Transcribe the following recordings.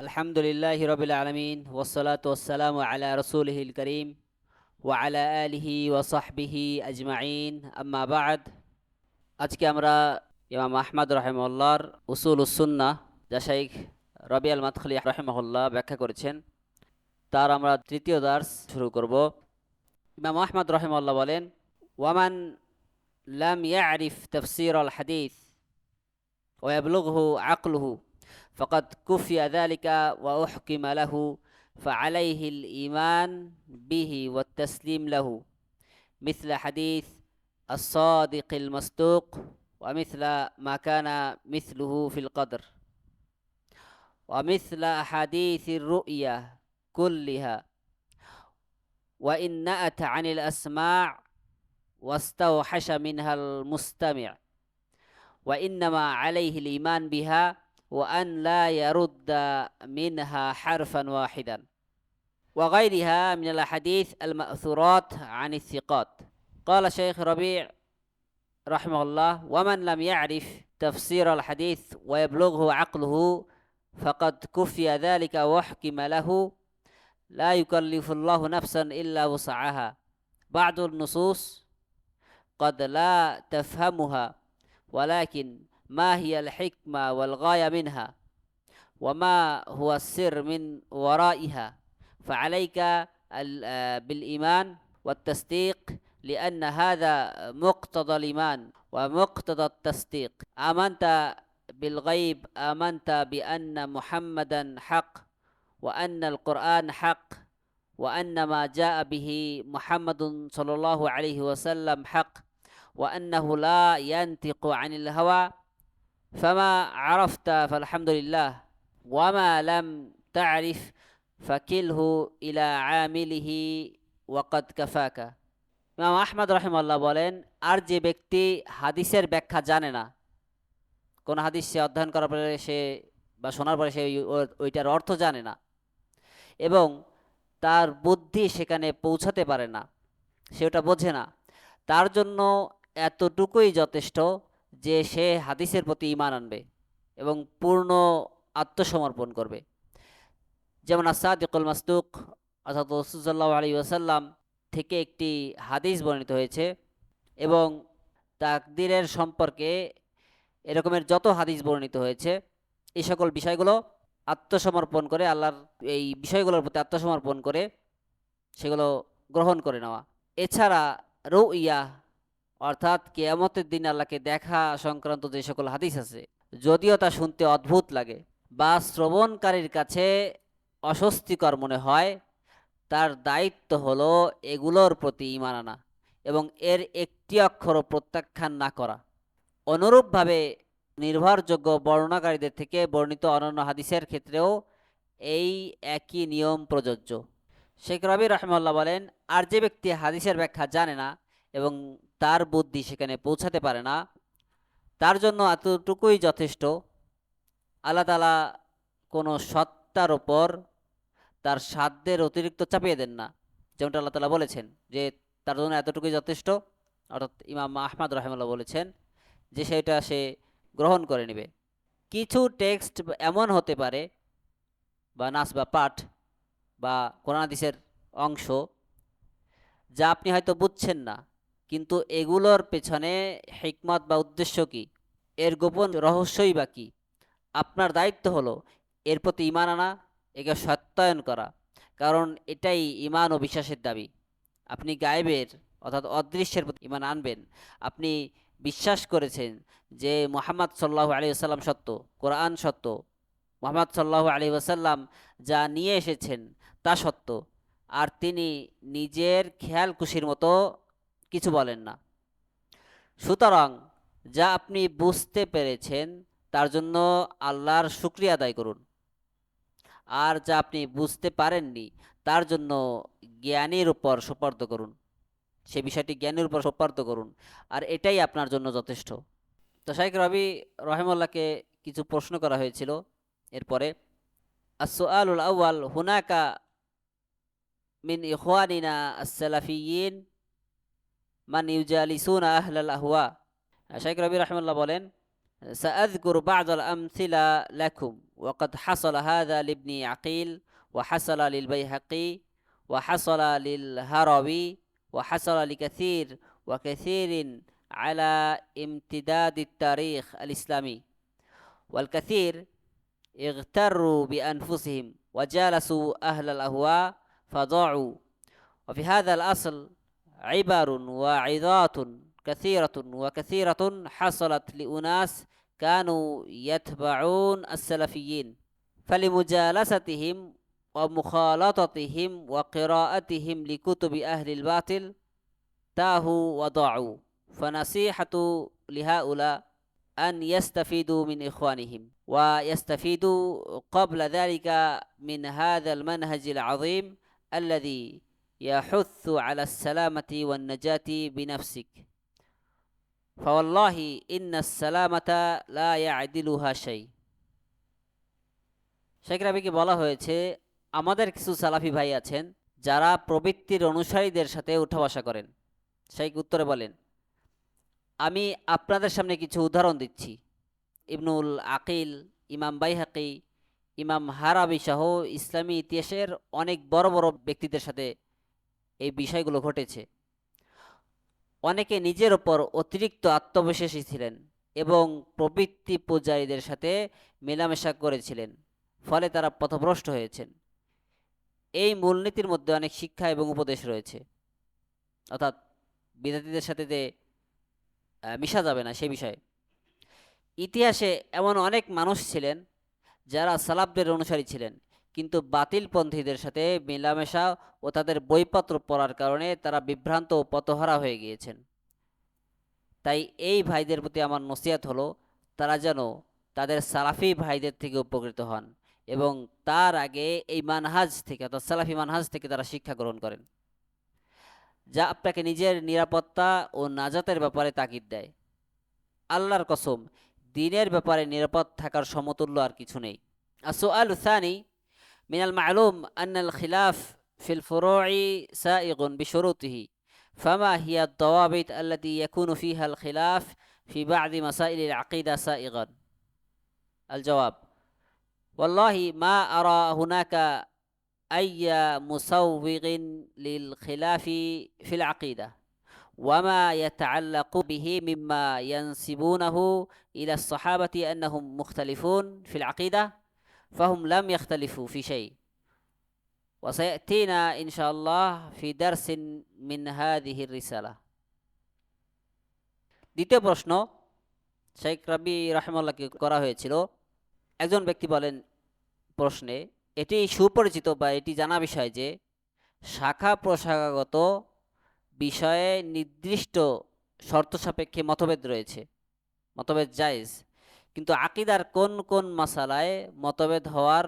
আলহামদুলিল্লাহি রাব্বিল আলামিন ওয়াসসালাতু ওয়াসসালামু আলা রাসূলিহিল কারীম ওয়া আলা আলিহি ওয়া সাহবিহি আজমাইন আম্মা বা'দ। আজকে আমরা ইমাম আহমদ রাহিমাহুল্লাহর উসুলুস সুন্নাহ যা শাইখ রবি আল মাদখালি রাহিমাহুল্লাহ ব্যাখ্যা করেছেন, তার আমরা তৃতীয় দার্স শুরু করব। ইমাম আহমদ রাহিমাহুল্লাহ বলেন, ওয়ামান লাম ইয়ারিফ তাফসীর আল হাদিস ওয়া ইয়াবলুগহু আকলুহু فقد كفي ذلك وأحكم له فعليه الإيمان به والتسليم له، مثل حديث الصادق المصدوق ومثل ما كان مثله في القدر ومثل أحاديث الرؤيا كلها، وإن نأت عن الأسماع واستوحش منها المستمع، وإنما عليه الإيمان بها وأن لا يرد منها حرفا واحدا، وغيرها من الأحاديث المأثورات عن الثقات. قال شيخ ربيع رحمه الله: ومن لم يعرف تفسير الحديث ويبلغه عقله فقد كفي ذلك وحكم له، لا يكلف الله نفسا إلا وسعها، بعض النصوص قد لا تفهمها، ولكن ما هي الحكمة والغاية منها وما هو السر من ورائها، فعليك بالإيمان والتصديق، لأن هذا مقتضى الإيمان ومقتضى التصديق. آمنت بالغيب، آمنت بأن محمدا حق وأن القرآن حق وأن ما جاء به محمد صلى الله عليه وسلم حق وأنه لا ينطق عن الهوى، فما عرفت فالحمد لله، وما لم تعرف فكله إلى عامله وقد كفاك. ইমাম আহমদ রাহিমাহুল্লাহ বলেন, আর যে ব্যক্তি হাদিসের ব্যাখ্যা জানে না, কোন হাদিস সে অধ্যয়ন করার পরে সে বা শোনার পরে সে ওইটার অর্থ জানে না এবং তার বুদ্ধি সেখানে পৌঁছাতে পারে না, সে ওটা বোঝে না, তার জন্য এতটুকুই যথেষ্ট যে সে হাদিসের প্রতি ঈমান আনবে এবং পূর্ণ আত্মসমর্পণ করবে। যেমন আস-সাদিকুল মাসদুক অর্থাৎ রাসূল সাল্লাল্লাহু আলাইহি ওয়াসাল্লাম থেকে একটি হাদিস বর্ণিত হয়েছে এবং তাকদীরের সম্পর্কে এরকমের যত হাদিস বর্ণিত হয়েছে, এই সকল বিষয়গুলো আত্মসমর্পণ করে, আল্লাহর এই বিষয়গুলোর প্রতি আত্মসমর্পণ করে সেগুলো গ্রহণ করে নেওয়া। এছাড়া রুইয়া অর্থাৎ কিয়ামতের দিন আল্লাহকে দেখা সংক্রান্ত যে সকল হাদিস আছে, যদিও তা শুনতে অদ্ভুত লাগে বা শ্রবণকারীর কাছে অস্বস্তিকর মনে হয়, তার দায়িত্ব হলো এগুলোর প্রতি ঈমান আনা এবং এর একটি অক্ষরও প্রত্যাখ্যান না করা। অনুরূপভাবে নির্ভরযোগ্য বর্ণনাকারীদের থেকে বর্ণিত অন্যান্য হাদিসের ক্ষেত্রেও এই একই নিয়ম প্রযোজ্য। শেখ রবি রাহিমাহুল্লাহ বলেন, আর যে ব্যক্তি হাদিসের ব্যাখ্যা জানে না এবং তার বুদ্ধি সেখানে পৌঁছাতে পারে না, তার জন্য এতটুকুই যথেষ্ট, আল্লাহ তাআলা কোনো সত্তার ওপর তার সাধ্যের অতিরিক্ত চাপিয়ে দেন না, যেমনটা আল্লাহ তাআলা বলেছেন যে তার জন্য এতটুকুই যথেষ্ট। অর্থাৎ ইমাম আহমদ রাহিমাহুল্লাহ বলেছেন যে সেটা সে গ্রহণ করে নেবে। কিছু টেক্সট এমন হতে পারে বা নাস বা পাঠ বা কোরআন হাদিসের অংশ যা আপনি হয়তো বুঝছেন না, কিন্তু এগুলোর পেছনে হিকমত বা উদ্দেশ্য কি, এর গোপন রহস্যই বা কি, আপনার দায়িত্ব হলো এর প্রতি ঈমান আনা, একে সত্যায়ন করা, কারণ এটাই ঈমান ও বিশ্বাসের দাবি। আপনি গায়েবের অর্থাৎ অদৃশ্যের প্রতি ঈমান আনবেন। আপনি বিশ্বাস করেছেন যে মুহাম্মদ সাল্লাল্লাহু আলাইহি ওয়াসাল্লাম সত্য, কোরআন সত্য, মুহাম্মদ সাল্লাল্লাহু আলাইহি ওয়াসাল্লাম যা নিয়ে এসেছেন তা সত্য, আর তিনি নিজের খেয়াল খুশির মতো কিছু বলেন না। সুতরাং যা আপনি বুঝতে পেরেছেন তার জন্য আল্লাহর শুকরিয়া আদায় করুন, আর যা আপনি বুঝতে পারেননি তার জন্য জ্ঞানীর উপর সুপার্দ করুন, সে বিষয়টি জ্ঞানীর উপর সুপার্দ করুন, আর এটাই আপনার জন্য যথেষ্ট। তো শাইখ রবি রহিমাহুল্লাহকে কিছু প্রশ্ন করা হয়েছিল। এরপরে আস-সুআলুল আউয়াল, হুনাকা মিন ইখওয়ানিনা আস-সালাফিয়্যিন মান ইউজালিসুনা আহলাল আহওয়া। শাইখ রবি রাহিমাহুল্লাহ বলেন, সাআযকুরু বা'দাল আমসিলা লাকুম وقد حصل هذا لابن عقيل وحصل للبيهقي وحصل للهروي وحصل لكثير وكثير على امتداد التاريخ الإسلامي والكثير اغتروا بأنفسهم وجالسوا أهل الأهواء فضاعوا وفي هذا الأصل عبر وعظات كثيرة حصلت لأناس كانوا يتبعون السلفيين فلمجالستهم ومخالطتهم وقراءتهم لكتب أهل الباطل تاهوا وضاعوا فنصيحة لهؤلاء أن يستفيدوا من إخوانهم ويستفيدوا قبل ذلك من هذا المنهج العظيم الذي يحث على السلامة والنجاة بنفسك فوالله إن السلامة لا يعدلها شيء শেখ রাবিকে বলা হয়েছে আমাদের কিছু সালাফি ভাই আছেন যারা প্রবৃত্তির অনুসারীদের সাথে উঠা বসা করেন। শেখ উত্তরে বলেন, আমি আপনাদের সামনে কিছু উদাহরণ দিচ্ছি। ইবনুল আকিল, ইমাম বাইহাকি, ইমাম হারাবি সহ ইসলামী ইতিহাসের অনেক বড় বড় ব্যক্তিদের সাথে এই বিষয়গুলো ঘটেছে। অনেকে নিজের ওপর অতিরিক্ত আত্মবিশ্বাসী ছিলেন এবং প্রবৃত্তি পূজারীদের সাথে মেলামেশা করেছিলেন, ফলে তারা পথভ্রষ্ট হয়েছেন। এই মূলনীতির মধ্যে অনেক শিক্ষা এবং উপদেশ রয়েছে, অর্থাৎ বিদাতীদের সাথে যে মিশা যাবে না সে বিষয়ে। ইতিহাসে এমন অনেক মানুষ ছিলেন যারা সালাফদের অনুসারী ছিলেন, কিন্তু বাতিলপন্থীদের সাথে মেলামেশা ও তাদের বইপত্র পড়ার কারণে তারা বিভ্রান্ত ও পথহারা হয়ে গিয়েছেন। তাই এই ভাইদের প্রতি আমার নসিহত হলো, তারা যেন তাদের সালাফি ভাইদের থেকে উপকৃত হন এবং তার আগে এই মানহাজ থেকে, অর্থাৎ সালাফি মানহাজ থেকে তারা শিক্ষা গ্রহণ করেন, যা আপনাকে নিজের নিরাপত্তা ও নাজাতের ব্যাপারে তাগিদ দেয়। আল্লাহর কসম, দিনের ব্যাপারে নিরাপদ থাকার সমতুল্য আর কিছু নেই। السؤال الثاني: من المعلوم أن الخلاف في الفروع سائغ بشروطه، فما هي الضوابط التي يكون فيها الخلاف في بعض مسائل العقيدة سائغا؟ الجواب: والله ما أرى هناك أي مسوغ للخلاف في العقيدة وما يتعلق به مما ينسبونه إلى الصحابة أنهم مختلفون في العقيدة، فهم لم يختلفوا في شيء، وسيأتينا إن شاء الله في درس من هذه الرسالة. দ্বিতীয় প্রশ্ন শেখ রাবি রাহিমাহুল্লাহকে করা হয়েছিল। একজন ব্যক্তি বলেন প্রশ্নে, এটি সুপরিচিত বা এটি জানা বিষয় যে শাখা প্রশাখাগত বিষয়ে নির্দিষ্ট শর্ত সাপেক্ষে মতভেদ রয়েছে, মতভেদ জায়েজ, কিন্তু আকিদার কোন কোন মাসালায় মতভেদ হওয়ার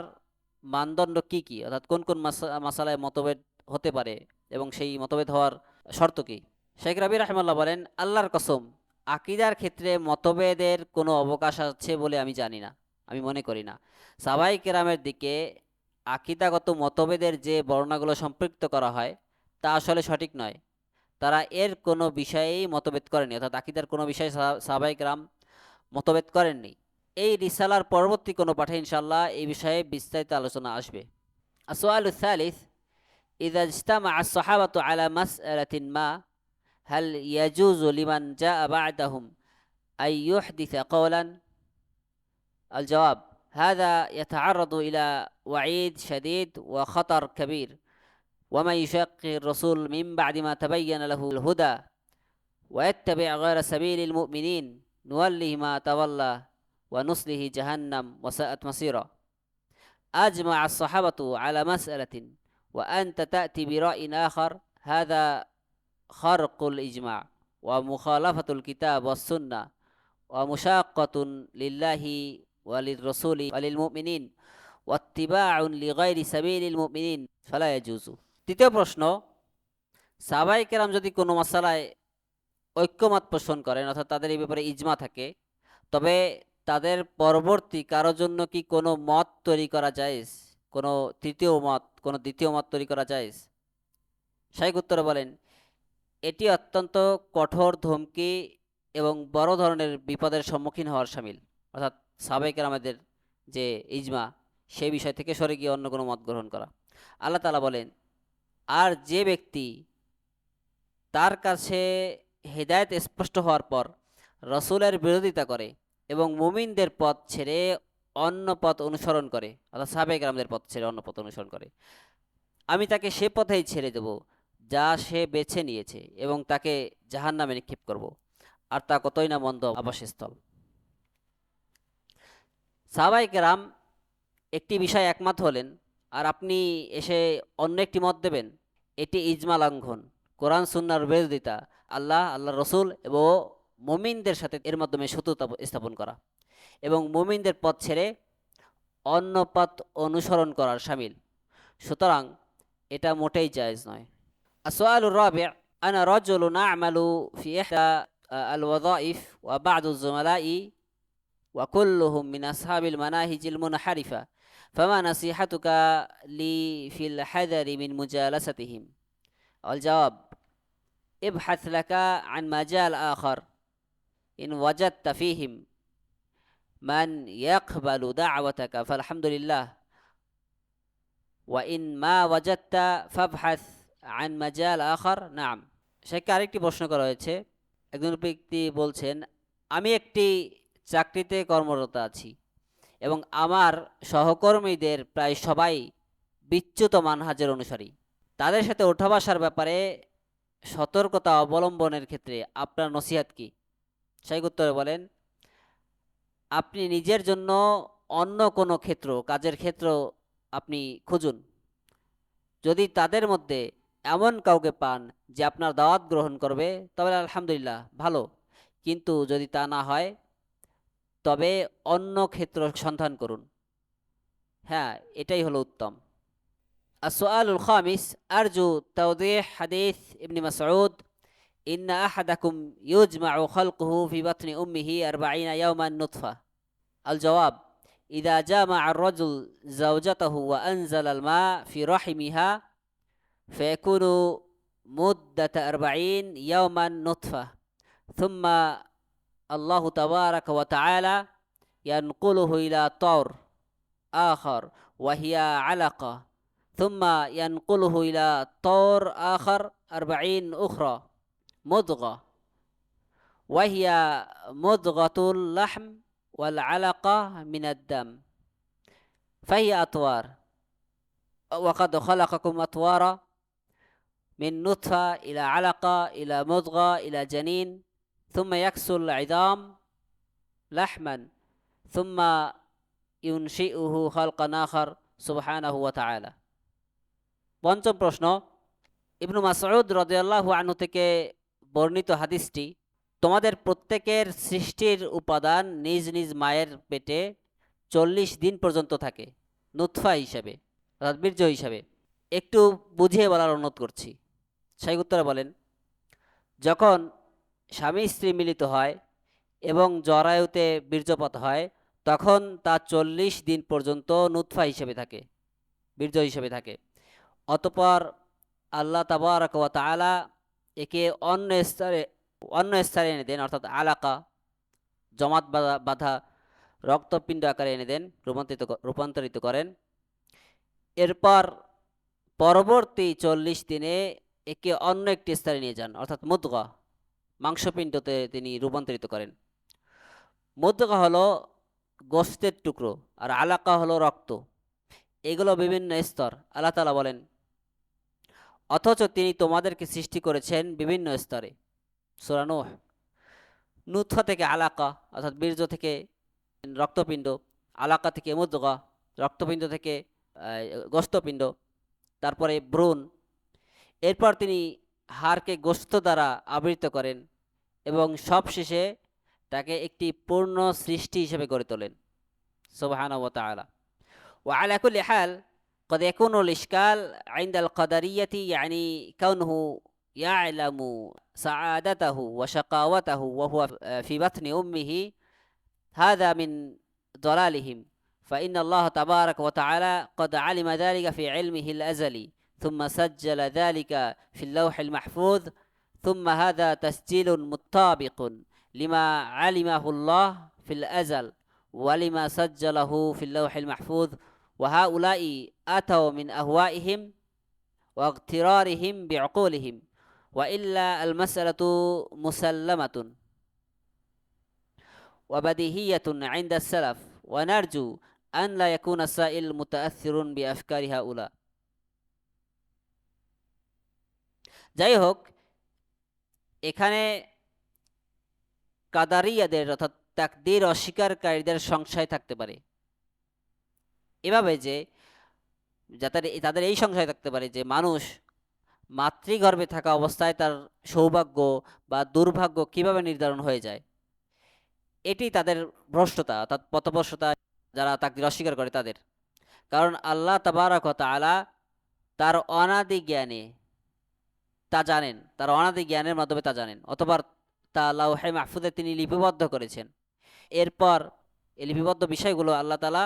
মানদণ্ড কি কি, অর্থাৎ কোন কোন মাসালায় মতভেদ হতে পারে এবং সেই মতভেদ হওয়ার শর্ত কি? শেখ রাবি রাহিমাহুল্লাহ বলেন, আল্লাহর কসম, আকিদার ক্ষেত্রে মতভেদের কোনো অবকাশ আছে বলে আমি জানি না, আমি মনে করি না। সাহাবায়ে কেরামের দিকে আকিদাগত মতভেদের যে বর্ণনাগুলো সম্পৃক্ত করা হয় তা আসলে সঠিক নয়। তারা এর কোনো বিষয়েই মতভেদ করেনি, অর্থাৎ আকিদার কোনো বিষয়ে সাহাবায়ে কেরাম মতভেদ করেননি। এই রিসালার পরবর্তী কোনো পাঠে ইনশাআল্লাহ এই বিষয়ে বিস্তারিত আলোচনা আসবে। আসওয়ালু সালিস: ইযা ইজতামা আস-সাহাবাতু আলা মাসআলাতিন মা হাল ইয়াজুজু লিমান জাআ বা'দাহুম আন ইউহদিসা কওলান? الجواب: هذا يتعرض إلى وعيد شديد وخطر كبير، ومن يشاقق الرسول من بعد ما تبين له الهدى ويتبع غير سبيل المؤمنين نوله ما تولى ونصله جهنم وساءت مصيرا. أجمع الصحابة على مسألة وأنت تأتي برأي آخر، هذا خرق الإجماع ومخالفة الكتاب والسنة ومشاقة لله وللرسول وللمؤمنين واتباع لغير سبيل المؤمنين فلا يجوز. তৃতীয় প্রশ্ন: সাহাবায়ে কেরাম যদি কোনো মাসালায় ঐক্যমত পোষণ করেন, অর্থাৎ তাদের এই ব্যাপারে ইজমা থাকে, তবে তাদের পরবর্তী কারোর জন্য কি কোনো মত তৈরি করা জায়েজ, কোনো তৃতীয় মত, কোনো দ্বিতীয় মত তৈরি করা জায়েজ? শাইখ উত্তরে বলেন, এটি অত্যন্ত কঠোর ধমকি এবং বড় ধরনের বিপদের সম্মুখীন হওয়ার শামিল, অর্থাৎ সাহাবায়ে কেরামদের যে ইজমা, সেই বিষয় থেকে সরে গিয়ে অন্য কোনো মত গ্রহণ করা। আল্লাহ তাআলা বলেন, আর যে ব্যক্তি তার কাছে হেদায়েত স্পষ্ট হওয়ার পর রসুলের বিরোধিতা করে এবং মুমিনদের পথ ছেড়ে অন্য পথ অনুসরণ করে, অর্থাৎ সাহাবায়ে কেরামদের পথ ছেড়ে অন্য পথ অনুসরণ করে, আমি তাকে সে পথেই ছেড়ে দেব যা সে বেছে নিয়েছে এবং তাকে জাহান্নামে নিক্ষেপ করব, আর তা কতই না মন্দ আবাসস্থল। সাহাবায়ে কেরাম একটি বিষয় একমত হলেন, আর আপনি এসে অন্য একটি মত দেবেন, এটি ইজমা লঙ্ঘন, কোরআন সুন্নাহর বিরোধিতা, আল্লাহ রসুল এবং মুমিনদের সাথে এর মাধ্যমে শত্রুতা স্থাপন করা এবং মুমিনদের পথ ছেড়ে অন্য পথ অনুসরণ করার শামিল। সুতরাং এটা মোটেই জায়েজ নয়। আসওয়ালুর রাবি', আনা রাজুলুন আ'মালু ফি ইহদা আল ওয়াযাইফ ওয়া বা'দু যুমালা'i ওয়া কুল্লুহুম মিন আসহাবিল মানাহিজিল মুনহারিফা, ফামা নাসিহাতুকা লি ফিল হাযারি মিন মুজালাসাতিহিম? আল জবাব, ইবহাথ লাকা আন মাজাল আখার ইন ওয়াজাদতা ফীহিম মান ইয়াকবালু দা'ওয়াতাকা ফালহামদুলিল্লাহ, ওয়া ইন মা ওয়াজাদতা ফাবহাথ আন মাজাল আখার। নাম। শেখকে আরেকটি প্রশ্ন করা হয়েছে। একজন ব্যক্তি বলছেন, আমি একটি চাকরিতে কর্মরত আছি এবং আমার সহকর্মীদের প্রায় সবাই বিচ্যুত মানহাজের অনুসারী। তাদের সাথে ওঠা বসার ব্যাপারে সতর্কতা অবলম্বনের ক্ষেত্রে আপনার নসিহত কি? শাইখ উত্তরে বলেন, আপনি নিজের জন্য অন্য কোনো ক্ষেত্র, কাজের ক্ষেত্র আপনি খুঁজুন। যদি তাদের মধ্যে এমন কাউকে পান যে আপনার দাওয়াত গ্রহণ করবে, তবে আলহামদুলিল্লাহ, ভালো। কিন্তু যদি তা না হয়, তবে অন্য ক্ষেত্র সন্ধান করুন। হ্যাঁ, এটাই হলো উত্তম। আসওয়ালুল খামিস, আরজু তাওদীহ হাদিস ইবনে মাসউদ, ইন্না আহাদাকুম ইউজমাউ খালকুহু ফি বাতনি উম্মিহি 40 ইয়াওমান নুতফা। আল জওয়াব, ইযা জামা'a আর-রাজুল যাওজাতাহু ওয়া আনজালা আল-মা ফি রাহিমিহা ফায়াকুনু মুদ্দাতা 40 ইয়াওমান নুতফা, থুম্মা আল্লাহু তাবারাকা ওয়া তাআলা ইয়ানকুলুহু ইলা তাওর আখার ওয়া হিয়া আলাকা, থুম্মা ইয়ানকুলুহু ইলা তাওর আখার 40 উখরা মুদগা ওয়া হিয়া মুদগাতুল লাহম ওয়াল আলাকা মিনাদ দাম, ফাহিয়া আতওয়ার। ওয়া কাদ খালাকাকুম আতওয়ারা মিন নুতফা ইলা আলাকা ইলা মুদগা ইলা জানিন, থুম্মা ইয়াকসুল ইযাম লাহমান, থুম্মা ইউনশিউহু খালকান আখার সুবহানাহু ওয়া তাআলা। পঞ্চম প্রশ্ন, ইবনু মাসউদ রাদিয়াল্লাহু আনহু থেকে বর্ণিত হাদিসটি, তোমাদের প্রত্যেকের সৃষ্টির উপাদান নিজ নিজ মায়ের পেটে 40 দিন পর্যন্ত থাকে নুতফা হিসাবে, অর্থাৎ বীর্য হিসাবে। একটু বুঝিয়ে বলার অনুরোধ করছি। শাইখ উত্তরে বলেন, যখন স্বামী স্ত্রী মিলিত হয় এবং জরায়ুতে বীর্যপাত হয়, তখন তা 40 দিন পর্যন্ত নুতফা হিসেবে থাকে, বীর্য হিসেবে থাকে। অতঃপর আল্লাহ তাবারাক ওয়া তাআলা একে অন্য স্তরে এনে দেন, অর্থাৎ আলাকা, জমাট বাঁধা রক্তপিণ্ড আকারে এনে দেন, রূপান্তরিত করেন। এরপর পরবর্তী 40 দিনে একে অন্য একটি স্তরে নিয়ে যান, অর্থাৎ মুদগা, মাংসপিণ্ডতে তিনি রূপান্তরিত করেন। মুদগা হলো গোশতের টুকরো আর আলাকা হলো রক্ত। এগুলো বিভিন্ন স্তর। আল্লাহ তাআলা বলেন, অথচ তিনি তোমাদেরকে সৃষ্টি করেছেন বিভিন্ন স্তরে। সূরা নূহ। নুতফা থেকে আলাকা, অর্থাৎ বীর্য থেকে রক্তপিণ্ড, আলাকা থেকে মুদগা, রক্তপিণ্ড থেকে গোশতপিণ্ড, তারপরে ভ্রূণ। এরপর তিনি হাড়কে গোশত দ্বারা আবৃত করেন এবং সবশেষে তাকে একটি পূর্ণ সৃষ্টি হিসেবে গড়ে তোলেন। সুবহানাহু ওয়া তাআলা। ওয়া আলা কুল্লি হাল قد يكون الإشكال عند القدرية، يعني كونه يعلم سعادته وشقاوته وهو في بطن أمه، هذا من ضلالهم، فإن الله تبارك وتعالى قد علم ذلك في علمه الأزلي، ثم سجل ذلك في اللوح المحفوظ، ثم هذا تسجيل مطابق لما علمه الله في الأزل، ওয়ালিমা সাজ্জালাহু ফিল লাওহিল মাহফুজ ওয়া হাউলাই আতাও মিন আহওয়াইহিম ওয়া ইগতিরারিহিম বিউকুলিহিম ওয়া ইল্লা আল মাসআলাতু মুসাল্লামাতুন ওয়া বাদিহিয়াতুন ইনদা আস-সালাফ ওয়া নারজু আন লা ইয়াকুনা সাইল মুতাআসসিরুন বিআফকারি হাউলা। যাই হোক, এখানে কাদারিয়াদের অর্থাৎ তাকদীর অস্বীকারীদের সংশয় থাকতে পারে, এভাবে যে তাদের এই সংশয় থাকতে পারে যে মানুষ মাতৃগর্ভে থাকা অবস্থায় তার সৌভাগ্য বা দুর্ভাগ্য কিভাবে নির্ধারণ হয়ে যায়। এটি তাদের ভ্রষ্টতা অর্থাৎ পথভ্রষ্টতা, যারা তাকদীর অস্বীকার করে তাদের। কারণ আল্লাহ তাবারক ওয়া তাআলা তার অনাদি জ্ঞানে তা জানেন, তার অনাদি জ্ঞানের মাধ্যমে তা জানেন, অথবা তা লাওহে মাহফুজে তিনি লিপিবদ্ধ করেছেন। এরপর এই লিপিবদ্ধ বিষয়গুলো আল্লাহ তাআলা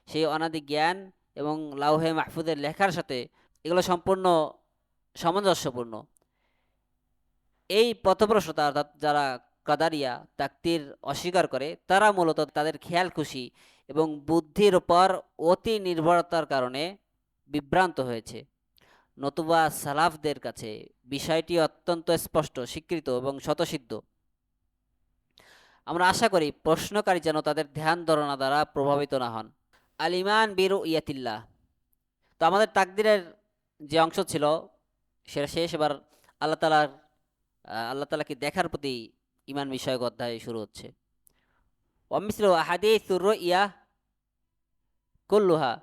সেই অনাদি জ্ঞান এবং লাওহে মাহফুজের লেখার সাথে এগুলো সম্পূর্ণ সামঞ্জস্যপূর্ণ। এই পথভ্রষ্টতা অর্থাৎ যারা কাদারিয়া তাকদীর অস্বীকার করে তারা মূলত তাদের খেয়াল খুশি এবং বুদ্ধির উপর অতি নির্ভরতার কারণে বিভ্রান্ত হয়েছে। নতুবা সালাফদের কাছে বিষয়টি অত্যন্ত স্পষ্ট, স্বীকৃত এবং স্বতঃসিদ্ধ। আমরা আশা করি প্রশ্নকারী যেন তাদের ধ্যান ধারণা দ্বারা প্রভাবিত না হন। আল ইমান বিরুইয়াতিল্লাহ। তো আমাদের তাকদীরের যে অংশ ছিল সেটা শেষ। এবার আল্লাহ তাআলাকে দেখার প্রতি ইমান বিষয়ক অধ্যায় শুরু হচ্ছে। ওয়ামিসলু আহাদিসুর রুইয়া কুল্লুহা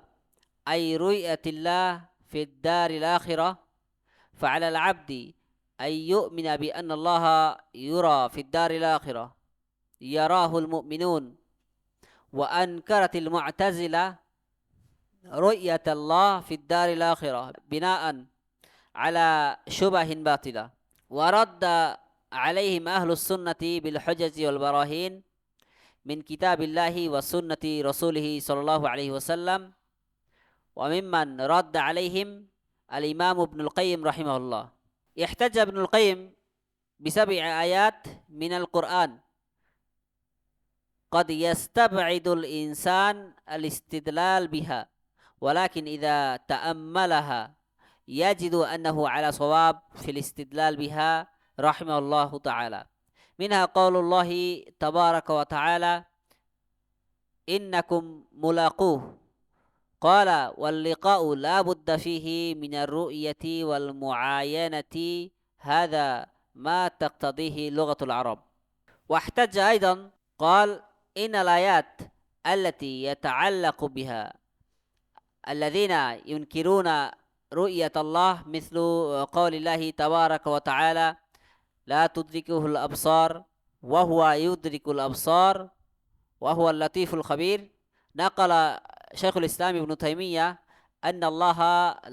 আই রুইয়াতিল্লাহ ফিদ দারিল আখিরাহ ফাআলাল আবদি আই ইউমিনা বিআন্নাল্লাহা ইউরা ফিদ দারিল আখিরাহ ইয়ারাহুল মুমিনুন ওয়া আনকারাতিল মু'তাজিলা রুইয়াতাল্লাহ ফিদ দারিল আখিরাহ বিনাআন আলা শুবাহিন বাতিলা ওয়া রাদ্দা আলাইহিম আহলুস সুন্নাতি বিল হুজাজি ওয়াল বারাহিন মিন কিতাবিল্লাহি ওয়া সুন্নতি রাসূলিহি সাল্লাল্লাহু আলাইহি ওয়াসাল্লাম ওয়া মিম্মান রাদ্দা আলাইহিম আল ইমাম ইবনুল কাইয়িম রাহিমাহুল্লাহ। ইহতাজ্জা ইবনুল কাইয়িম বিসাব'i আয়াত মিনাল কুরআন قد يستبعد الإنسان الاستدلال بها ولكن إذا تأملها يجد أنه على صواب في الاستدلال بها رحمه الله تعالى. منها قول الله تبارك وتعالى إنكم ملاقوه قال واللقاء لا بد فيه من الرؤية والمعاينة هذا ما تقتضيه لغة العرب. واحتج أيضا قال إن الآيات التي يتعلق بها الذين ينكرون رؤية الله مثل قول الله تبارك وتعالى لا تدركه الأبصار وهو يدرك الأبصار وهو اللطيف الخبير. نقل شيخ الإسلام ابن تيمية أن الله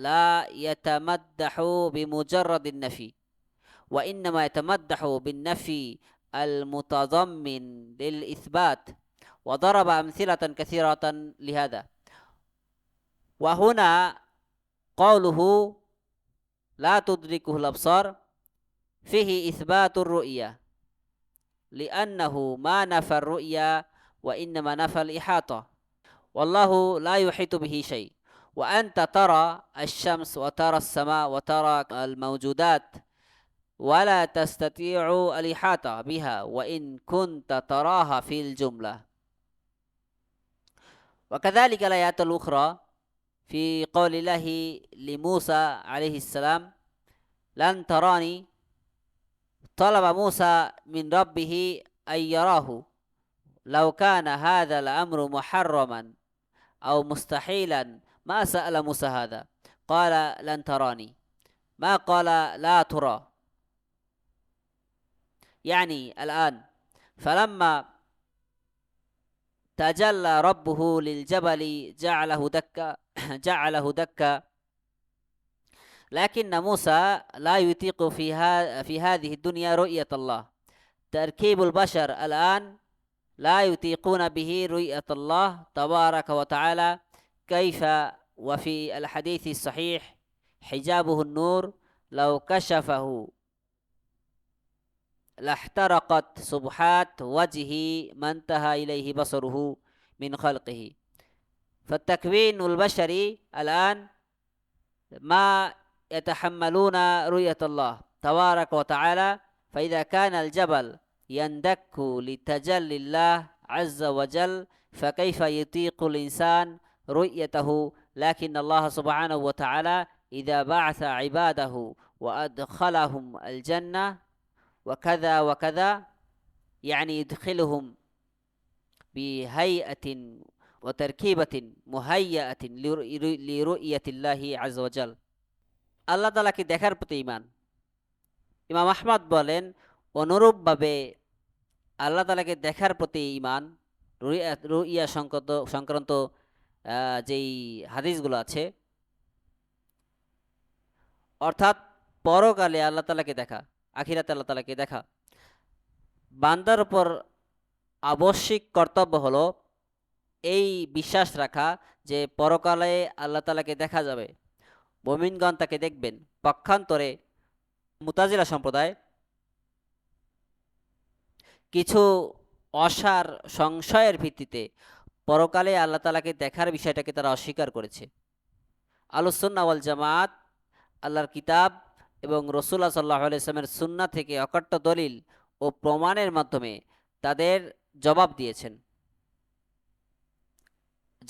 لا يتمدح بمجرد النفي وإنما يتمدح بالنفي المتضمن للإثبات، وضرب أمثلة كثيرة لهذا. وهنا قوله لا تدركه الأبصار فيه إثبات الرؤية لأنه ما نفى الرؤية وإنما نفى الإحاطة، والله لا يحيط به شيء. وأنت ترى الشمس وترى السماء وترى الموجودات ولا تستطيع الإحاطة بها وإن كنت تراها في الجملة. وكذلك الآيات الأخرى في قول الله لموسى عليه السلام لن تراني طلب موسى من ربه أن يراه لو كان هذا الأمر محرما أو مستحيلا ما سأل موسى هذا، قال لن تراني، ما قال لا ترى. يعني الآن فلما تجلى ربه للجبل جعله دكا لكن موسى لا يطيق في هذه الدنيا رؤية الله. تركيب البشر الآن لا يطيقون به رؤية الله تبارك وتعالى. كيف وفي الحديث الصحيح حجابه النور لو كشفه لاحترقت سبحات وجهه ما انتهى إليه بصره من خلقه. فالتكوين البشري الآن ما يتحملون رؤية الله تبارك وتعالى. فإذا كان الجبل يندك لتجلي الله عز وجل فكيف يطيق الإنسان رؤيته؟ لكن الله سبحانه وتعالى إذا بعث عباده وأدخلهم الجنة وكذا وكذا، يعني يدخلهم بهيئة وتركيبة مهيئة لرؤية الله عز وجل. আল্লাহ তাআলাকে দেখার প্রতি ঈমান। ইমাম আহমদ বলেন, অনুরূপভাবে আল্লাহ তাআলাকে দেখার প্রতি ঈমান, রুইয়া সংক্রান্ত যেই হাদিসগুলো আছে, অর্থাৎ পরকালে আল্লাহ তাআলাকে দেখা, আখিরাতে আল্লাহ তাআলাকে দেখা, বান্দার উপর আবশ্যিক কর্তব্য হলো এই বিশ্বাস রাখা যে পরকালে আল্লাহ তাআলাকে দেখা যাবে, মুমিনগণ তাকে দেখবেন। পক্ষান্তরে মুতাজিলা সম্প্রদায় কিছু অসার সংশয়ের ভিত্তিতে পরকালে আল্লাহ তাআলাকে দেখার বিষয়টাকে তারা অস্বীকার করেছে। আহলুস সুন্নাহ ওয়াল জামাত আল্লাহর কিতাব এবং রাসূলুল্লাহ সাল্লাল্লাহু আলাইহি ওয়াসাল্লামের সুন্নাহ থেকে অকট্ট দলিল ও প্রমাণের মাধ্যমে তাদের জবাব দিয়েছেন।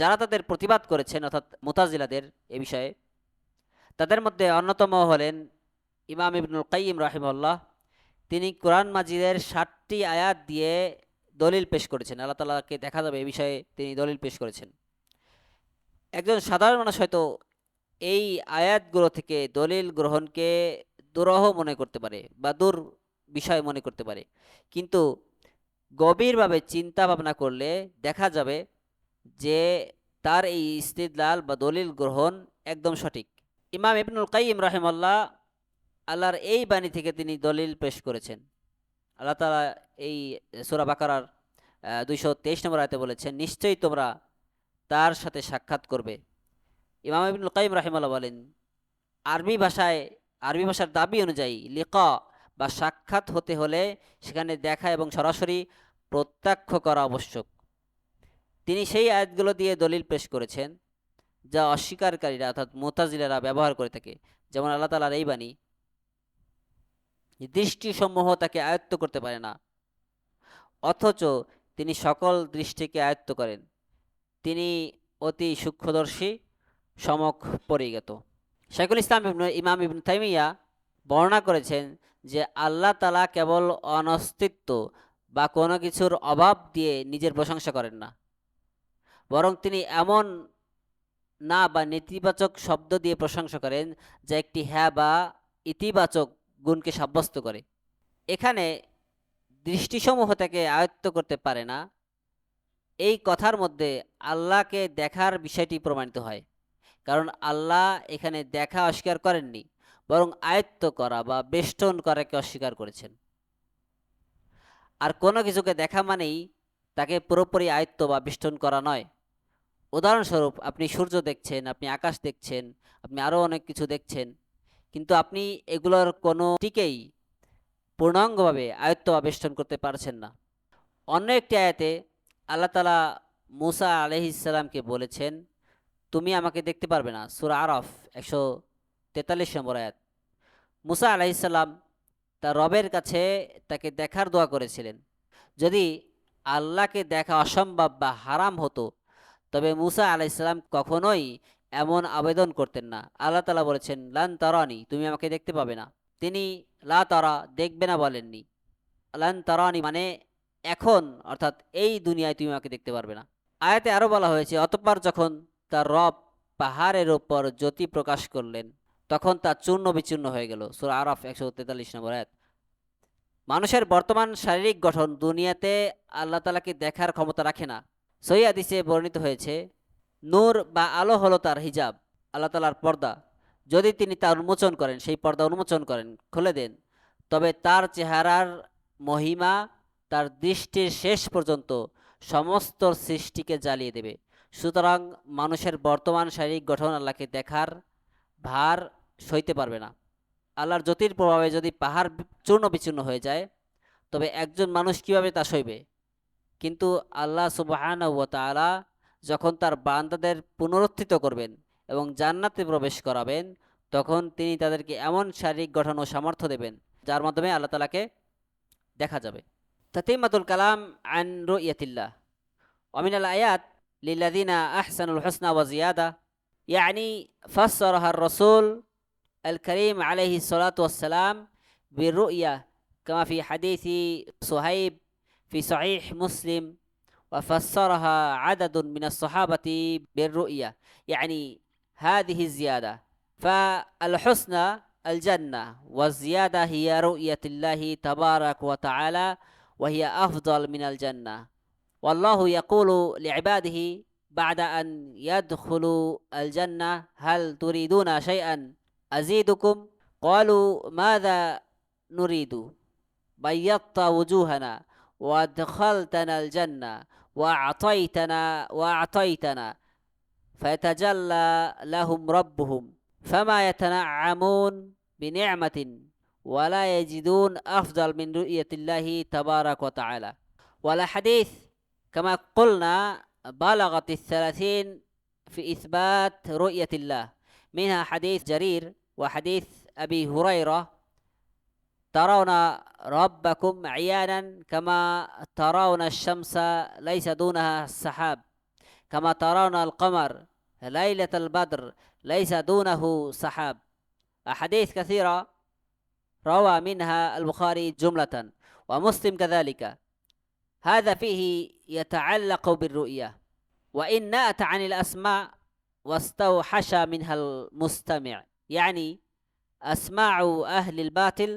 যারা তাদের প্রতিবাদ করেছেন অর্থাৎ মুতাজিলাদের এ বিষয়ে, তাদের মধ্যে অন্যতম হলেন ইমাম ইবনুল কাইয়িম রাহিমাহুল্লাহ। তিনি কোরআন মাজিদের 60টি আয়াত দিয়ে দলিল পেশ করেছেন, আল্লাহ তাআলাকে দেখা যাবে এই বিষয়ে তিনি দলিল পেশ করেছেন। একজন সাধারণ মানুষ হয়তো এই আয়াতগুলো থেকে দলিল গ্রহণকে দুরূহ মনে করতে পারে বা দূর বিষয় মনে করতে পারে, কিন্তু গভীরভাবে চিন্তা ভাবনা করলে দেখা যাবে যে তার এই ইস্তিদলাল বা দলিল গ্রহণ একদম সঠিক। ইমাম ইবনুল কাইয়িম রাহিমাহুল্লাহ আল্লাহর এই বাণী থেকে তিনি দলিল পেশ করেছেন। আল্লাহ তাআলা এই সূরা বাকারার 223 নম্বর আয়াতে বলেছেন, নিশ্চয়ই তোমরা তার সাথে সাক্ষাৎ করবে। ইমাম ইবনুল কাইয়িম রাহিমাহুল্লাহ বলেন, আরবি ভাষার দাবি অনুযায়ী লিকা বা সাক্ষাৎ হতে হলে সেখানে দেখা এবং সরাসরি প্রত্যক্ষ করা আবশ্যক। তিনি সেই আয়াতগুলো দিয়ে দলিল পেশ করেছেন যা অস্বীকারীরা অর্থাৎ মুতাজিলারা ব্যবহার করে থাকে। যেমন আল্লাহ তাআলার এই বাণী, দৃষ্টিসমূহ তাকে আয়ত্ত করতে পারে না, অথচ তিনি সকল দৃষ্টিকে আয়ত্ত করেন, তিনি অতি সূক্ষ্মদর্শী, সমক পরিজ্ঞাত। শাইখুল ইসলাম ইমাম ইবনে তাইমিয়া বর্ণনা করেছেন যে আল্লাহ তাআলা কেবল অনস্তিত্ব বা কোনো কিছুর অভাব দিয়ে নিজের প্রশংসা করেন না, বরং তিনি এমন না বা নেতিবাচক শব্দ দিয়ে প্রশংসা করেন যা একটি হ্যাঁ বা ইতিবাচক গুণকে সাব্যস্ত করে। এখানে দৃষ্টিসমূহ তাকে আয়ত্ত করতে পারে না, এই কথার মধ্যে আল্লাহকে দেখার বিষয়টি প্রমাণিত হয়, কারণ আল্লাহ এখানে দেখা অস্বীকার করেননি, বরং আয়ত্ত করা বা বেষ্টন করাকে অস্বীকার করেছেন। আর কোনো কিছুকে দেখা মানেই তাকে পুরোপুরি আয়ত্ত বা বেষ্টন করা নয়। উদাহরণস্বরূপ, আপনি সূর্য দেখছেন, আপনি আকাশ দেখছেন, আপনি আরও অনেক কিছু দেখছেন, কিন্তু আপনি এগুলোর কোনোটিকেই পূর্ণাঙ্গভাবে আয়ত্ত বা বেষ্টন করতে পারছেন না। অন্য একটি আয়াতে আল্লাহ তাআলা মূসা আলাইহিস সালামকে বলেছেন, তুমি আমাকে দেখতে পারবে না। সূরা আরাফ 143 নম্বর আয়াত। মূসা আলাইহিস সালাম তার রবের কাছে তাকে দেখার দোয়া করেছিলেন। যদি আল্লাহকে দেখা অসম্ভব বা হারাম হতো তবে মূসা আলাইহিস সালাম কখনোই এমন আবেদন করতেন না। আল্লাহ তাআলা বলেছেন, লান তারানি, তুমি আমাকে দেখতে পাবে না। তিনি লা তারা, দেখবে না বলেননি। লান তারানি মানে এখন, অর্থাৎ এই দুনিয়ায় তুমি আমাকে দেখতে পারবে না। আয়াতে আরও বলা হয়েছে, অতঃপর যখন তার রব পাহাড়ের ওপর জ্যোতি প্রকাশ করলেন তখন তা চূর্ণ বিচূর্ণ হয়ে গেল। সূরা আরাফ 143 নম্বর আয়াত। মানুষের বর্তমান শারীরিক গঠন দুনিয়াতে আল্লাহ তাআলাকে দেখার ক্ষমতা রাখে না। সহিহ হাদিসে বর্ণিত হয়েছে, নূর বা আলো হলো তার হিজাব, আল্লাহ তাআলার পর্দা। যদি তিনি তা উন্মোচন করেন, সেই পর্দা উন্মোচন করেন, খুলে দেন, তবে তার চেহারার মহিমা তার দৃষ্টির শেষ পর্যন্ত সমস্ত সৃষ্টিকে জ্বালিয়ে দেবে। সুতরাং মানুষের বর্তমান শারীরিক গঠন আল্লাহকে দেখার ভার সইতে পারবে না। আল্লাহর জ্যোতির প্রভাবে যদি পাহাড় চূর্ণ বিচূর্ণ হয়ে যায় তবে একজন মানুষ কিভাবে তা সইবে? কিন্তু আল্লাহ সুবহানাহু ওয়া তাআলা যখন তার বান্দাদের পুনরুত্থিত করবেন এবং জান্নাতে প্রবেশ করাবেন, তখন তিনি তাদেরকে এমন শারীরিক গঠন ও সামর্থ্য দেবেন যার মাধ্যমে আল্লাহ তাআলাকে দেখা যাবে। তাতিমাতুল কালাম আন রুইয়াতিল্লাহ ওয়া মিনাল আয়াত লিল্লাযিনা আহসানুল হুসনা ওয়া জিয়াদা, يعني فسرها الرسول الكريم عليه الصلاة والسلام بالرؤية كما في حديث صهيب في صحيح مسلم، وفسرها عدد من الصحابة بالرؤية، يعني هذه الزيادة. فالحسنى الجنة، والزيادة هي رؤية الله تبارك وتعالى، وهي أفضل من الجنة. والله يقول لعباده بعد أن يدخلوا الجنة: هل تريدون شيئا أزيدكم؟ قالوا ماذا نريد؟ بيضت وجوهنا وادخلتنا الجنة وأعطيتنا فيتجلى لهم ربهم فما يتنعمون بنعمة ولا يجدون أفضل من رؤية الله تبارك وتعالى. والحديث كما قلنا بلغت 30 في إثبات رؤية الله، منها حديث جرير وحديث أبي هريرة: ترون ربكم عيانا كما ترون الشمس ليس دونها السحاب، كما ترون القمر ليلة البدر ليس دونه سحاب. أحاديث كثيرة روى منها البخاري جملة ومسلم كذلك. هذا فيه يتعلق بالرؤية. وإن نأت عن الأسماء واستوحش منها المستمع، يعني أسماع أهل الباطل،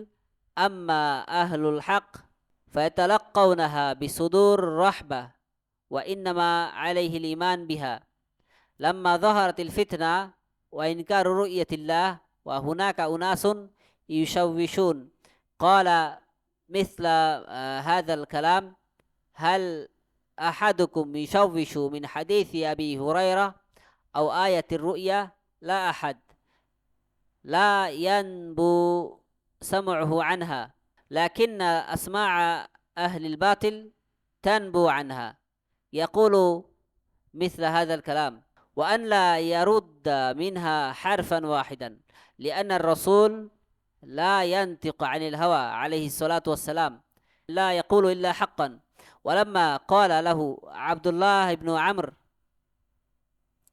أما أهل الحق فيتلقونها بصدور رحبة، وإنما عليه الإيمان بها. لما ظهرت الفتنة وإنكار رؤية الله وهناك أناس يشوشون، قال مثل هذا الكلام: هل أحدكم يشوش من حديث أبي هريرة أو آية الرؤيا؟ لا أحد، لا ينبو سمعه عنها، لكن أسماع أهل الباطل تنبو عنها. يقول مثل هذا الكلام، وأن لا يرد منها حرفا واحدا، لأن الرسول لا ينطق عن الهوى عليه الصلاة والسلام، لا يقول إلا حقا. ولما قال له عبد الله بن عمرو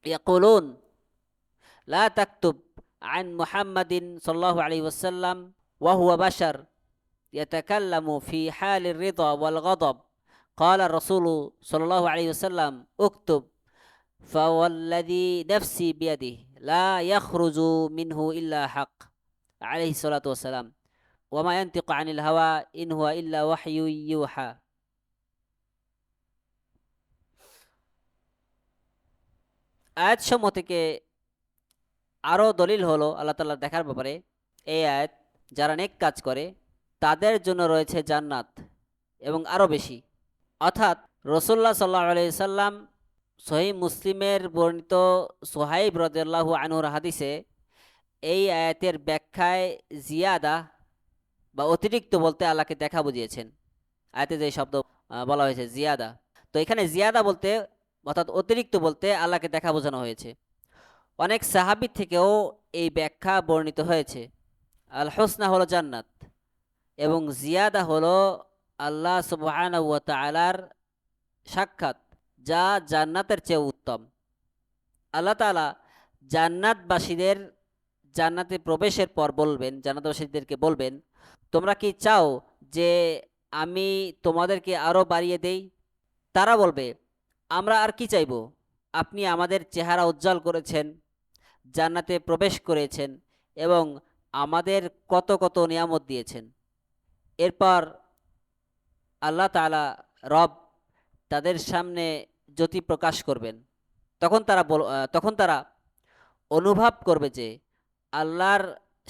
يقولون: لا تكتب عن محمد صلى الله عليه وسلم وهو بشر يتكلم في حال الرضا والغضب، قال الرسول صلى الله عليه وسلم: اكتب فوالذي نفسي بيده لا يخرج منه إلا حق، عليه الصلاة والسلام، وما ينطق عن الهوى إن هو إلا وحي يوحى. আয়াত সমূহ থেকে আরও দলিল হলো আল্লাহ তাআলা দেখার ব্যাপারে। এই আয়াত যারা নেক কাজ করে তাদের জন্য রয়েছে জান্নাত এবং আরও বেশি। অর্থাৎ রাসূলুল্লাহ সাল্লাল্লাহু আলাইহি সাল্লাম সহিহ মুসলিমের বর্ণিত সুহাইব রাদিয়াল্লাহু আনহুর হাদিসে এই আয়াতের ব্যাখ্যায় জিয়াদা বা অতিরিক্ত বলতে আল্লাহকে দেখা বুঝিয়েছেন। আয়াতে যে শব্দ বলা হয়েছে জিয়াদা, তো এখানে জিয়াদা বলতে অর্থাৎ অতিরিক্ত বলতে আল্লাহকে দেখা বোঝানো হয়েছে। অনেক সাহাবী থেকেও এই ব্যাখ্যা বর্ণিত হয়েছে। আল হুসনা হলো জান্নাত এবং জিয়াদা হলো আল্লাহ সুবহানাহু ওয়া তাআলার সাক্ষাৎ, যা জান্নাতের চেয়ে উত্তম। আল্লাহ তাআলা জান্নাতবাসীদের জান্নাতে প্রবেশের পর বলবেন, জান্নাতবাসীদেরকে বলবেন, তোমরা কি চাও যে আমি তোমাদেরকে আরও বাড়িয়ে দেই? তারা বলবে, আমরা আর কি চাইব? আপনি আমাদের চেহারা উজ্জ্বল করেছেন, জান্নাতে প্রবেশ করেছেন এবং আমাদের কত কত নিয়ামত দিয়েছেন। এরপর আল্লাহ তাআলা রব তাদের সামনে জ্যোতি প্রকাশ করবেন। তখন তারা অনুভব করবে যে আল্লাহর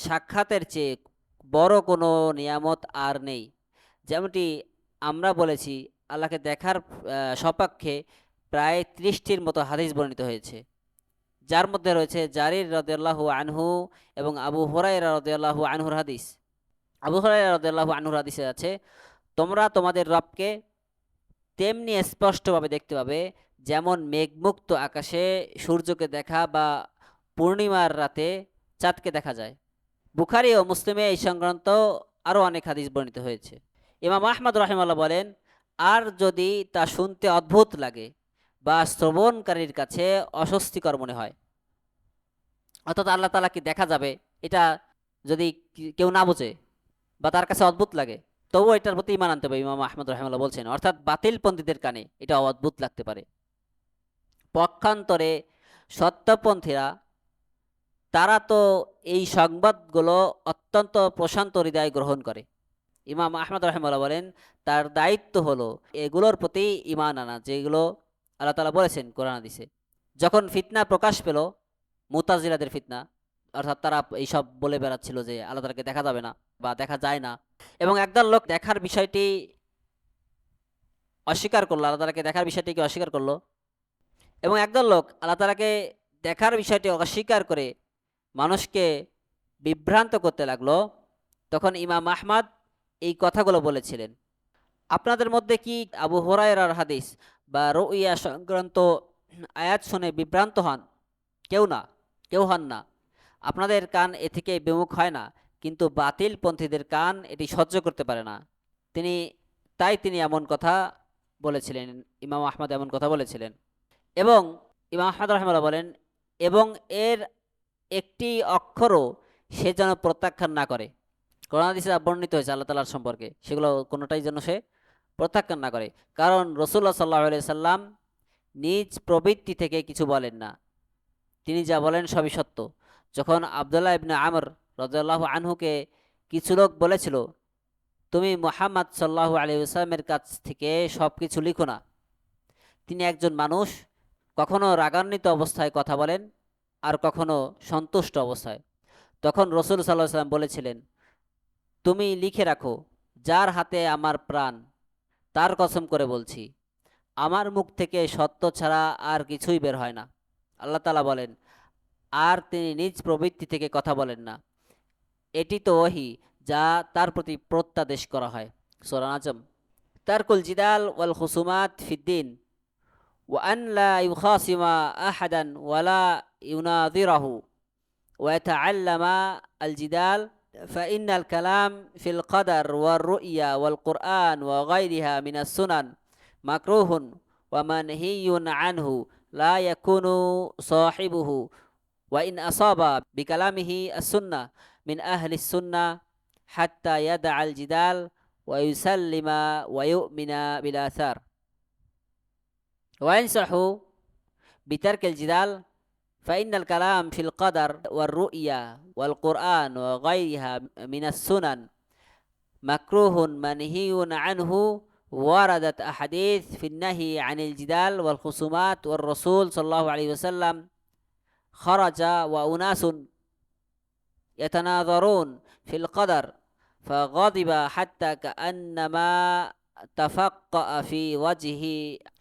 সাক্ষাতের চেয়ে বড় কোনো নিয়ামত আর নেই। যেমনটি আমরা বলেছি, আল্লাহকে দেখার সপক্ষে প্রায় 30টির মতো হাদিস বর্ণিত হয়েছে, যার মধ্যে রয়েছে জারির রাদিয়াল্লাহু আনহু এবং আবু হুরায়রা রাদিয়াল্লাহু আনহুর হাদিস। আবু হুরায়রা রাদিয়াল্লাহু আনহুর হাদিসে আছে, তোমরা তোমাদের রবকে তেমনি স্পষ্টভাবে দেখতে পাবে যেমন মেঘমুক্ত আকাশে সূর্যকে দেখা বা পূর্ণিমার রাতে চাঁদকে দেখা যায়। বুখারী ও মুসলিমে এই সংক্রান্ত আরও অনেক হাদিস বর্ণিত হয়েছে। ইমাম আহমদ রাহিমাহুল্লাহ বলেন, আর যদি তা শুনতে অদ্ভুত লাগে বা শ্রবণকারীর কাছে অস্বস্তিকর মনে হয়, অর্থাৎ আল্লাহ তাআলাকে দেখা যাবে, এটা যদি কেউ না বোঝে বা তার কাছে অদ্ভুত লাগে, তবুও এটার প্রতি ঈমান আনতে হবে। ইমাম আহমদ রাহিমাহুল্লাহ বলছেন, অর্থাৎ বাতিলপন্থীদের কানে এটা অদ্ভুত লাগতে পারে। পক্ষান্তরে সত্যপন্থীরা, তারা তো এই সংবাদগুলো অত্যন্ত প্রশান্ত হৃদয় গ্রহণ করে। ইমাম আহমদ রাহিমাহুল্লাহ বলেন, তার দায়িত্ব হলো এগুলোর প্রতি ঈমান আনা, যেগুলো আল্লাহ তাআলা বলেছেন কোরআন হাদিসে। যখন ফিতনা প্রকাশ পেল, মুতাজিলাদের ফিতনা, অর্থাৎ তারা এইসব বলে বেড়াচ্ছিল যে আল্লাহ তাআলাকে দেখা যাবে না বা দেখা যায় না, এবং একদল লোক দেখার বিষয়টি অস্বীকার করলো, আল্লাহ তাআলাকে দেখার বিষয়টিকে অস্বীকার করলো, এবং একদল লোক আল্লাহ তাআলাকে দেখার বিষয়টি অস্বীকার করে মানুষকে বিভ্রান্ত করতে লাগলো। তখন ইমাম আহমদ এই কথাগুলো বলেছিলেন, আপনাদের মধ্যে কি আবু হুরায়রার হাদিস বা রুইয়া সংক্রান্ত আয়াত শুনে বিভ্রান্ত হন? কেউ হন না। আপনাদের কান এ থেকে বিমুখ হয় না, কিন্তু বাতিলপন্থীদের কান এটি সহ্য করতে পারে না। তিনি এমন কথা বলেছিলেন, ইমাম আহমদ এমন কথা বলেছিলেন। এবং ইমাম আহমদ রাহিমাহুল্লাহ বলেন, এবং এর একটি অক্ষরও সে যেন প্রত্যাখ্যান না করে। কোরআন হাদিসে বর্ণিত হয়েছে আল্লাহ তাআলার সম্পর্কে, সেগুলো কোনোটাই যেন সে প্রত্যাখ্যান না করে। কারণ রাসূলুল্লাহ সাল্লাল্লাহু আলাইহি সাল্লাম নিজ প্রবৃত্তি থেকে কিছু বলেন না, তিনি যা বলেন সবই সত্য। যখন আবদুল্লাহ ইবনে আমর রাদিয়াল্লাহু আনহুকে কিছু লোক বলেছিল, তুমি মুহাম্মদ সাল্লাল্লাহু আলাইহি ওয়াসাল্লামের কাছ থেকে সব কিছু লিখো না, তিনি একজন মানুষ, কখনো রাগান্বিত অবস্থায় কথা বলেন আর কখনো সন্তুষ্ট অবস্থায়। তখন রাসূল সাল্লাল্লাহু আলাইহি ওয়াসাল্লাম বলেছিলেন, তুমি লিখে রাখো, যার হাতে আমার প্রাণ, তার কসম করে বলছি, আমার মুখ থেকে সত্য ছাড়া আর কিছুই বের হয় না। আল্লাহ তাআলা বলেন, আর তিনি নিজ প্রবৃত্তি থেকে কথা বলেন না। এটি তো ওহী যা তার প্রতি প্রত্যাদেশ করা হয়। সূরা নাজম। তারকুল জিদাল ওয়াল খুসুমাত ফিদ্দিন ওয়া আন লা ইউখাসিমা আহাদান ওয়ালা ইউনাযিরাহু ওয়া ইয়াতাআল্লামা আল জিদাল فإن الكلام في القدر والرؤيا والقرآن وغيرها من السنن مكروه ومنهي عنه لا يكون صاحبه وإن أصاب بكلامه السنة من أهل السنة حتى يدع الجدال ويسلم ويؤمن بالآثار وينصح بترك الجدال فإن الكلام في القدر والرؤيا والقرآن وغيرها من السنن مكروه منهي عنه وردت أحاديث في النهي عن الجدال والخصومات والرسول صلى الله عليه وسلم خرج وأناس يتناظرون في القدر فغضب حتى كأنما تفقأ في وجهه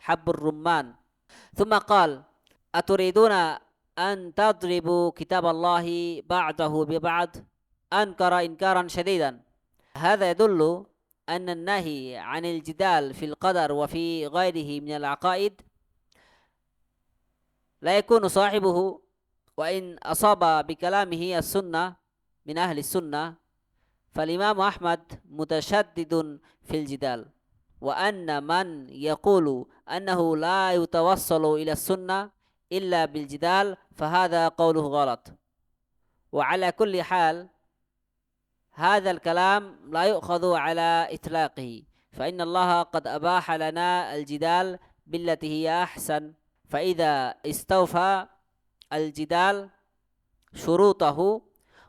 حب الرمان ثم قال أتريدون أن تضربوا كتاب الله بعضه ببعض أنكر إنكارا شديدا. هذا يدل أن النهي عن الجدال في القدر وفي غيره من العقائد لا يكون صاحبه وإن أصاب بكلامه السنة من أهل السنة فالإمام أحمد متشدد في الجدال وأن من يقول أنه لا يتوصل إلى السنة إلا بالجدال فهذا قوله غلط. وعلى كل حال هذا الكلام لا يؤخذ على إطلاقه فإن الله قد أباح لنا الجدال بالتي هي أحسن فإذا استوفى الجدال شروطه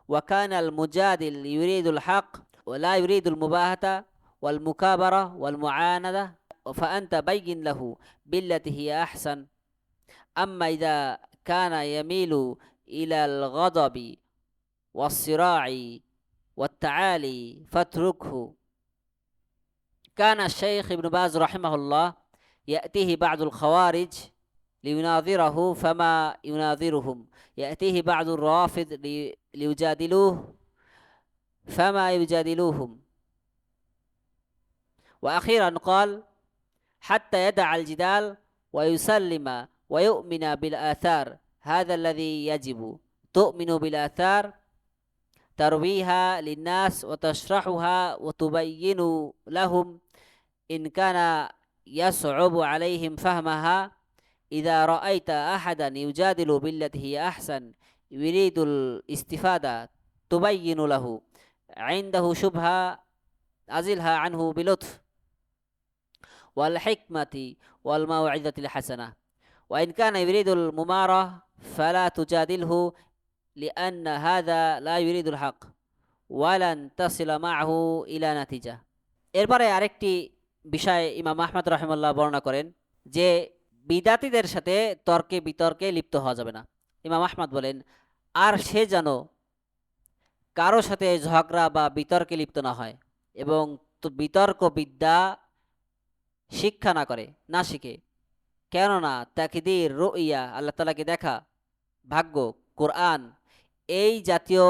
وكان المجادل يريد الحق ولا يريد المباهة والمكابرة والمعاندة فأنت بين له بالتي هي أحسن. أما إذا كان يميل إلى الغضب والصراع والتعالي فاتركه. كان الشيخ ابن باز رحمه الله يأتيه بعض الخوارج ليناظره فما يناظرهم، يأتيه بعض الروافض ليجادلوه فما يجادلوهم. وأخيرا قال حتى يدع الجدال ويسلم ويؤمن بالآثار. هذا الذي يجب. تؤمن بالآثار، ترويها للناس وتشرحها وتبين لهم إن كان يصعب عليهم فهمها. إذا رأيت أحدا يجادل بالتي هي أحسن يريد الاستفادة تبين له. عنده شبهة أزلها عنه بلطف والحكمة والموعظة الحسنة. وإن كان يريد الممارة فلا تجادله لأن هذا لا يريد الحق ولن تصل معه إلى نتيجة. এরপরে আরেকটি বিষয় ইমাম আহমদ রাহিমাহুল্লাহ বর্ণনা করেন যে বিদাতীদের সাথে তর্কে বিতর্কে লিপ্ত হওয়া যাবে না। ইমাম আহমদ বলেন, আর সে যেন কারো সাথে ঝগড়া বা বিতর্কে লিপ্ত না হয় এবং বিতর্ক বিদ্যা শিক্ষা না করে, না শিখে। কেননা তাকদীর, রুইয়া, আল্লাহ তাআলাকে দেখা, ভাগ্য, কোরআন এই জাতীয়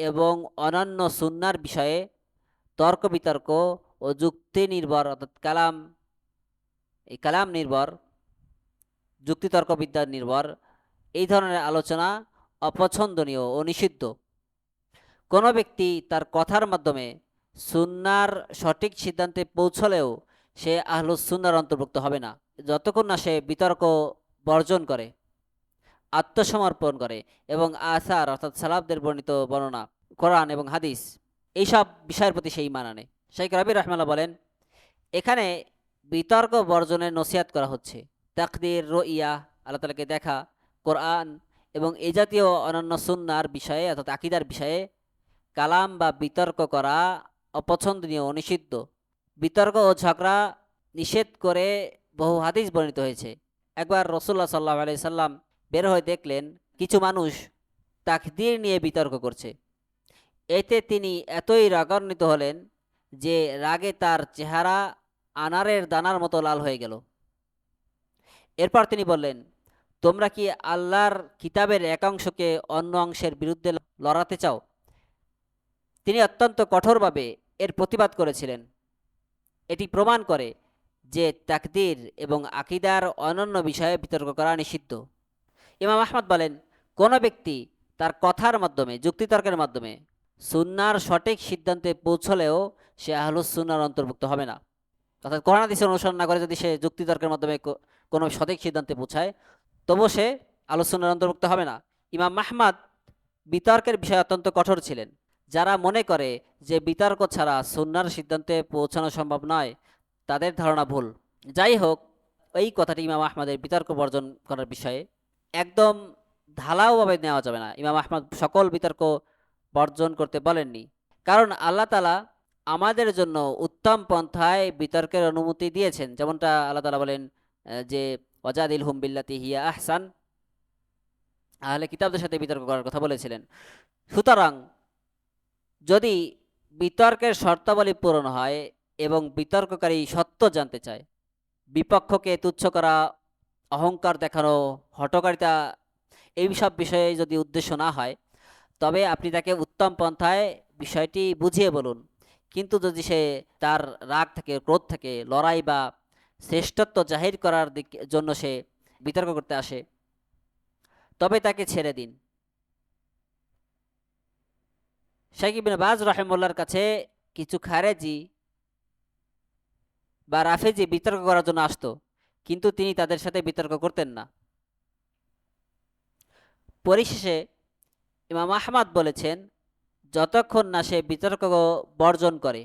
এবং অনন্য সুন্নার বিষয়ে তর্ক বিতর্ক ও যুক্তি নির্ভর অর্থাৎ কালাম নির্ভর, যুক্তিতর্ক বিদ্যা নির্ভর এই ধরনের আলোচনা অপছন্দনীয় ও নিষিদ্ধ। কোনো ব্যক্তি তার কথার মাধ্যমে সুন্নার সঠিক সিদ্ধান্তে পৌঁছলেও সে আহলুস সুন্নার অন্তর্ভুক্ত হবে না যতক্ষণ না সে বিতর্ক বর্জন করে, আত্মসমর্পণ করে এবং আসার অর্থাৎ সালাফদের বর্ণিত বর্ণনা, কোরআন এবং হাদিস এইসব বিষয়ের প্রতি সেই ঈমান আনে। শাইখ রাবি রাহমাহুল্লাহ বলেন, এখানে বিতর্ক বর্জনের নসিহত করা হচ্ছে। তাকদীর, রুইয়া, আল্লাহ তাআলাকে দেখা, কোরআন এবং এই জাতীয় অনন্য সুন্নার বিষয়ে অর্থাৎ আকীদার বিষয়ে কালাম বা বিতর্ক করা অপছন্দনীয় ও নিষিদ্ধ। বিতর্ক ও ঝগড়া নিষেধ করে বহু হাদিস বর্ণিত হয়েছে। একবার রাসূলুল্লাহ সাল্লাল্লাহু আলাইহি সাল্লাম বের হয়ে দেখলেন কিছু মানুষ তাকদীর নিয়ে বিতর্ক করছে। এতে তিনি এতই রাগান্বিত হলেন যে রাগে তার চেহারা আনারের দানার মতো লাল হয়ে গেল। এরপর তিনি বললেন, তোমরা কি আল্লাহর কিতাবের এক অংশকে অন্য অংশের বিরুদ্ধে লড়াতে চাও? তিনি অত্যন্ত কঠোরভাবে এর প্রতিবাদ করেছিলেন। এটি প্রমাণ করে যে তাকদীর এবং আকীদার অনন্য বিষয়ে বিতর্ক করা নিষিদ্ধ। ইমাম আহমদ বলেন, কোনো ব্যক্তি তার কথার মাধ্যমে, যুক্তিতর্কের মাধ্যমে সুন্নার সঠিক সিদ্ধান্তে পৌঁছলেও সে আহলুস সুন্নার অন্তর্ভুক্ত হবে না। অর্থাৎ কোরআন হাদিসের অনুসরণ না করে যদি সে যুক্তিতর্কের মাধ্যমে কোনো সঠিক সিদ্ধান্তে পৌঁছায় তবুও সে আহলুস সুন্নার অন্তর্ভুক্ত হবে না। ইমাম আহমদ বিতর্কের বিষয়ে অত্যন্ত কঠোর ছিলেন। যারা মনে করে যে বিতর্ক ছাড়া সুন্নার সিদ্ধান্তে পৌঁছানো সম্ভব নয় তাদের ধারণা ভুল। যাই হোক, এই কথাটি ইমাম আহমদের বিতর্ক বর্জন করার বিষয়ে একদম ঢালাওভাবে নেওয়া যাবে না। ইমাম আহমদ সকল বিতর্ক বর্জন করতে বলেননি, কারণ আল্লাহ তাআলা আমাদের জন্য উত্তম পন্থায় বিতর্কের অনুমতি দিয়েছেন। যেমনটা আল্লাহ তাআলা বলেন যে ওয়াজাদিলহুম বিল্লাতি হিয়া আহসান, আহলে কিতাবদের সাথে বিতর্ক করার কথা বলেছিলেন। সুতরাং যদি বিতর্কের শর্তাবলী পূরণ হয় এবং বিতর্ককারী সত্য জানতে চায়, বিপক্ষকে তুচ্ছ করা, অহংকার দেখানো, হঠকারিতা এই সব বিষয়ে যদি উদ্দেশ্য না হয় তবে আপনি তাকে উত্তম পন্থায় বিষয়টি বুঝিয়ে বলুন। কিন্তু যদি সে তার রাগ থাকে, ক্রোধ থাকে, লড়াই বা শ্রেষ্ঠত্ব জাহির করার জন্য সে বিতর্ক করতে আসে তবে তাকে ছেড়ে দিন। শাইখ ইবনে বাজ রাহিমাহুল্লাহর কাছে কিছু খারেজি বা রাফেজি বিতর্ক করার জন্য আসতো, কিন্তু তিনি তাদের সাথে বিতর্ক করতেন না। পরিশেষে ইমাম আহমদ বলেছেন, যতক্ষণ না সে বিতর্ক বর্জন করে,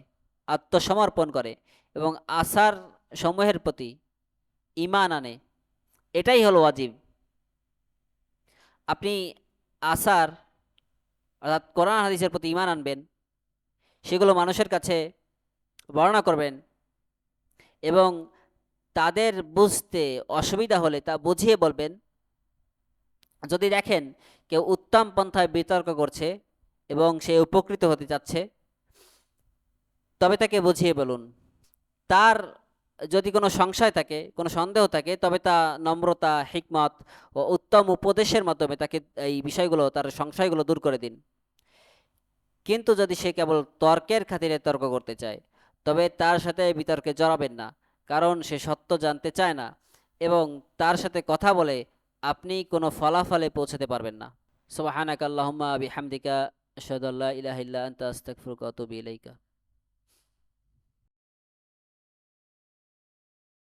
আত্মসমর্পণ করে এবং আসার সমূহের প্রতি ঈমান আনে, এটাই হলো ওয়াজিব। আপনি আসার অর্থাৎ কোরআন হাদিসের প্রতি ঈমান আনবেন, সেগুলো মানুষের কাছে বর্ণনা করবেন এবং তাদের বুঝতে অসুবিধা হলে তা বুঝিয়ে বলবেন। যদি দেখেন কেউ উত্তম পন্থায় বিতর্ক করছে এবং সে উপকৃত হতে চাচ্ছে তবে তাকে বুঝিয়ে বলুন। তার যদি কোনো সংশয় থাকে, কোনো সন্দেহ থাকে তবে তা নম্রতা, হিকমত ও উত্তম উপদেশের মাধ্যমে তাকে এই বিষয়গুলো, তার সংশয়গুলো দূর করে দিন। কিন্তু যদি সে কেবল তর্কের খাতিরে তর্ক করতে চায় তবে তার সাথে বিতর্কে জড়াবেন না, কারণ সে সত্য জানতে চায় না এবং তার সাথে কথা বলে আপনি কোনো ফলাফলে পৌঁছাতে পারবেন না। সুবহানাকাল্লাহুম্মা বিহামদিকা আশহাদু আল্লা ইলাহা ইল্লা আনতা আস্তাগফিরুকা ওয়া আতুবু ইলাইকা।